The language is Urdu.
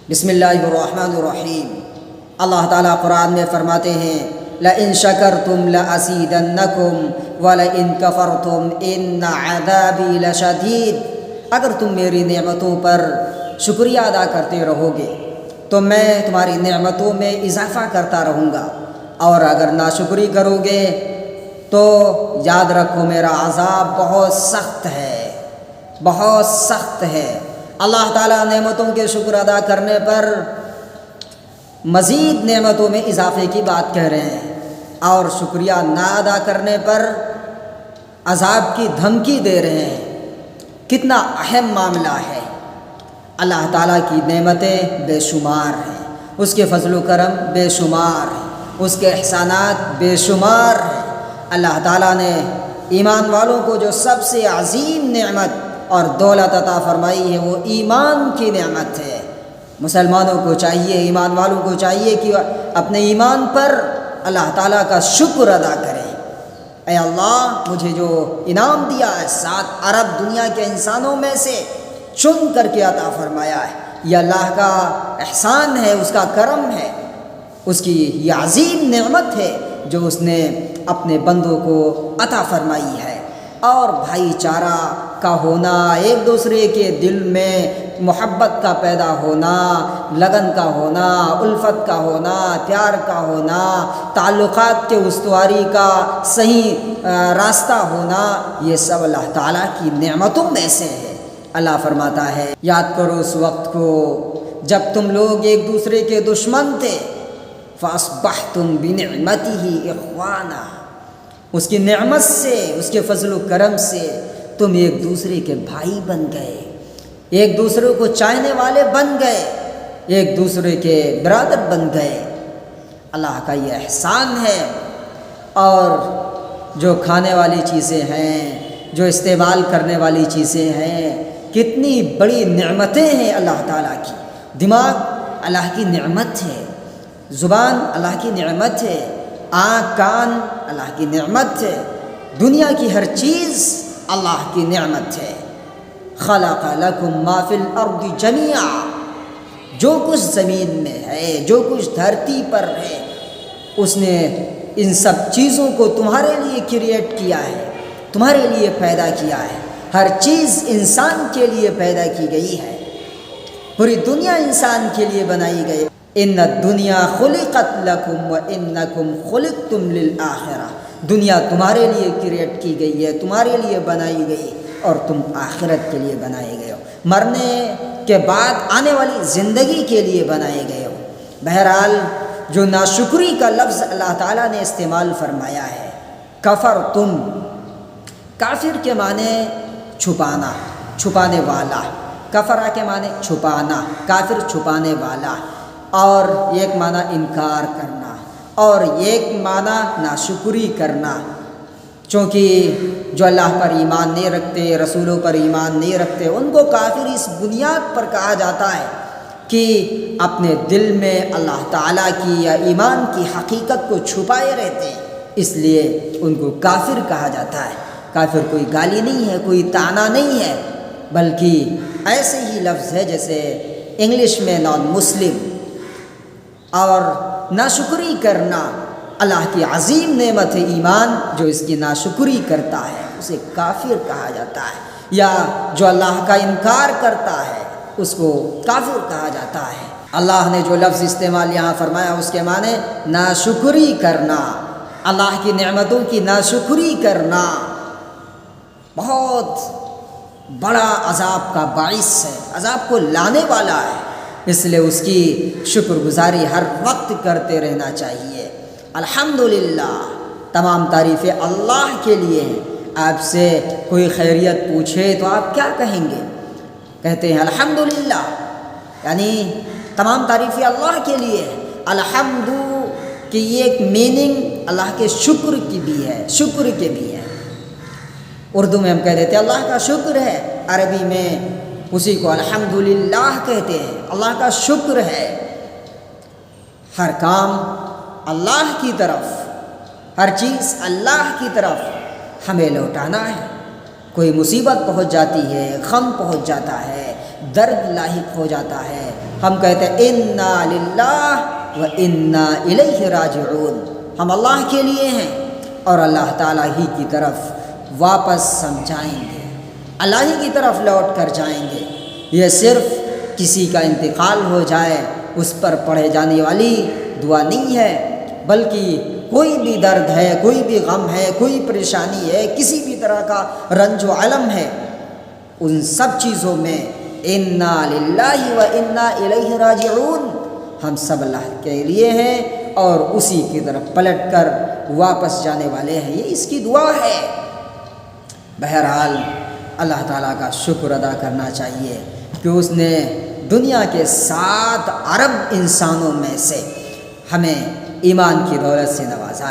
بسم اللہ الرحمن الرحیم۔ اللہ تعالیٰ قرآن میں فرماتے ہیں لَإِن شَكَرْتُمْ لَأَزِيدَنَّكُمْ وَلَئِن كَفَرْتُمْ إِنَّ عَذَابِي لَشَدِيدٌ۔ اگر تم میری نعمتوں پر شکریہ ادا کرتے رہو گے تو میں تمہاری نعمتوں میں اضافہ کرتا رہوں گا، اور اگر ناشکری کرو گے تو یاد رکھو میرا عذاب بہت سخت ہے، بہت سخت ہے۔ اللہ تعالیٰ نعمتوں کے شکر ادا کرنے پر مزید نعمتوں میں اضافے کی بات کہہ رہے ہیں، اور شکریہ نہ ادا کرنے پر عذاب کی دھمکی دے رہے ہیں۔ کتنا اہم معاملہ ہے۔ اللہ تعالیٰ کی نعمتیں بے شمار ہیں، اس کے فضل و کرم بے شمار ہیں، اس کے احسانات بے شمار ہیں۔ اللہ تعالیٰ نے ایمان والوں کو جو سب سے عظیم نعمت اور دولت عطا فرمائی ہے وہ ایمان کی نعمت ہے۔ مسلمانوں کو چاہیے، ایمان والوں کو چاہیے کہ اپنے ایمان پر اللہ تعالیٰ کا شکر ادا کریں۔ اے اللہ، مجھے جو انعام دیا ہے 7 ارب دنیا کے انسانوں میں سے چن کر کے عطا فرمایا ہے، یہ اللہ کا احسان ہے، اس کا کرم ہے، اس کی یہ عظیم نعمت ہے جو اس نے اپنے بندوں کو عطا فرمائی ہے۔ اور بھائی چارہ کا ہونا، ایک دوسرے کے دل میں محبت کا پیدا ہونا، لگن کا ہونا، الفت کا ہونا، پیار کا ہونا، تعلقات کے استواری کا صحیح راستہ ہونا، یہ سب اللہ تعالیٰ کی نعمتوں میں سے ہے۔ اللہ فرماتا ہے یاد کرو اس وقت کو جب تم لوگ ایک دوسرے کے دشمن تھے، فَأَصْبَحْتُمْ بِنِعْمَتِهِ إِخْوَانًا، اس کی نعمت سے، اس کے فضل و کرم سے تم ایک دوسرے کے بھائی بن گئے، ایک دوسرے کو چاہنے والے بن گئے، ایک دوسرے کے برادر بن گئے۔ اللہ کا یہ احسان ہے۔ اور جو کھانے والی چیزیں ہیں، جو استعمال کرنے والی چیزیں ہیں، کتنی بڑی نعمتیں ہیں اللہ تعالیٰ کی۔ دماغ اللہ کی نعمت ہے، زبان اللہ کی نعمت ہے، آنکھ کان اللہ کی نعمت ہے، دنیا کی ہر چیز اللہ کی نعمت ہے۔ خلق لکم ما فی الارض جمیعا، جو کچھ زمین میں ہے، جو کچھ دھرتی پر ہے، اس نے ان سب چیزوں کو تمہارے لیے کریٹ کیا ہے، تمہارے لیے پیدا کیا ہے۔ ہر چیز انسان کے لیے پیدا کی گئی ہے، پوری دنیا انسان کے لیے بنائی گئی۔ ان الدنیا خلقت لکم وانکم خلقتم للآخرہ، دنیا تمہارے لیے کریٹ کی گئی ہے، تمہارے لیے بنائی گئی، اور تم آخرت کے لیے بنائے گئے ہو، مرنے کے بعد آنے والی زندگی کے لیے بنائے گئے ہو۔ بہرحال جو ناشکری کا لفظ اللہ تعالیٰ نے استعمال فرمایا ہے، کفر تم، کافر کے معنی چھپانا، چھپانے والا، کفرہ کے معنی چھپانا، کافر چھپانے والا، اور ایک معنی انکار کرنا، اور ایک معنی ناشکری کرنا۔ چونکہ جو اللہ پر ایمان نہیں رکھتے، رسولوں پر ایمان نہیں رکھتے، ان کو کافر اس بنیاد پر کہا جاتا ہے کہ اپنے دل میں اللہ تعالیٰ کی یا ایمان کی حقیقت کو چھپائے رہتے ہیں، اس لیے ان کو کافر کہا جاتا ہے۔ کافر کوئی گالی نہیں ہے، کوئی طعنہ نہیں ہے، بلکہ ایسے ہی لفظ ہے جیسے انگلش میں نان مسلم۔ اور ناشکری کرنا اللہ کی عظیم نعمت ہے ایمان، جو اس کی ناشکری کرتا ہے اسے کافر کہا جاتا ہے، یا جو اللہ کا انکار کرتا ہے اس کو کافر کہا جاتا ہے۔ اللہ نے جو لفظ استعمال یہاں فرمایا اس کے معنی ناشکری کرنا، اللہ کی نعمتوں کی ناشکری کرنا بہت بڑا عذاب کا باعث ہے، عذاب کو لانے والا ہے، اس لیے اس کی شکر گزاری ہر وقت کرتے رہنا چاہیے۔ الحمدللہ، تمام تعریفیں اللہ کے لیے ہیں۔ آپ سے کوئی خیریت پوچھے تو آپ کیا کہیں گے؟ کہتے ہیں الحمدللہ، یعنی تمام تعریفیں اللہ کے لیے ہیں۔ الحمد کی یہ ایک میننگ اللہ کے شکر کی بھی ہے، شکر کے بھی ہے۔ اردو میں ہم کہہ دیتے ہیں اللہ کا شکر ہے، عربی میں اسی کو الحمدللہ کہتے ہیں، اللہ کا شکر ہے۔ ہر کام اللہ کی طرف، ہر چیز اللہ کی طرف ہمیں لوٹانا ہے۔ کوئی مصیبت پہنچ جاتی ہے، غم پہنچ جاتا ہے، درد لاحق ہو جاتا ہے، ہم کہتے ہیں انا للہ و انا الیہ راجعون، ہم اللہ کے لیے ہیں اور اللہ تعالیٰ ہی کی طرف واپس ہم جائیں گے، اللہ ہی کی طرف لوٹ کر جائیں گے۔ یہ صرف کسی کا انتقال ہو جائے اس پر پڑھے جانے والی دعا نہیں ہے، بلکہ کوئی بھی درد ہے، کوئی بھی غم ہے، کوئی پریشانی ہے، کسی بھی طرح کا رنج و علم ہے، ان سب چیزوں میں انا للہ و انا الیہ راجعون، ہم سب اللہ کے لیے ہیں اور اسی کی طرف پلٹ کر واپس جانے والے ہیں، یہ اس کی دعا ہے۔ بہرحال اللہ تعالیٰ کا شکر ادا کرنا چاہیے کہ اس نے دنیا کے 7 ارب انسانوں میں سے ہمیں ایمان کی دولت سے نوازا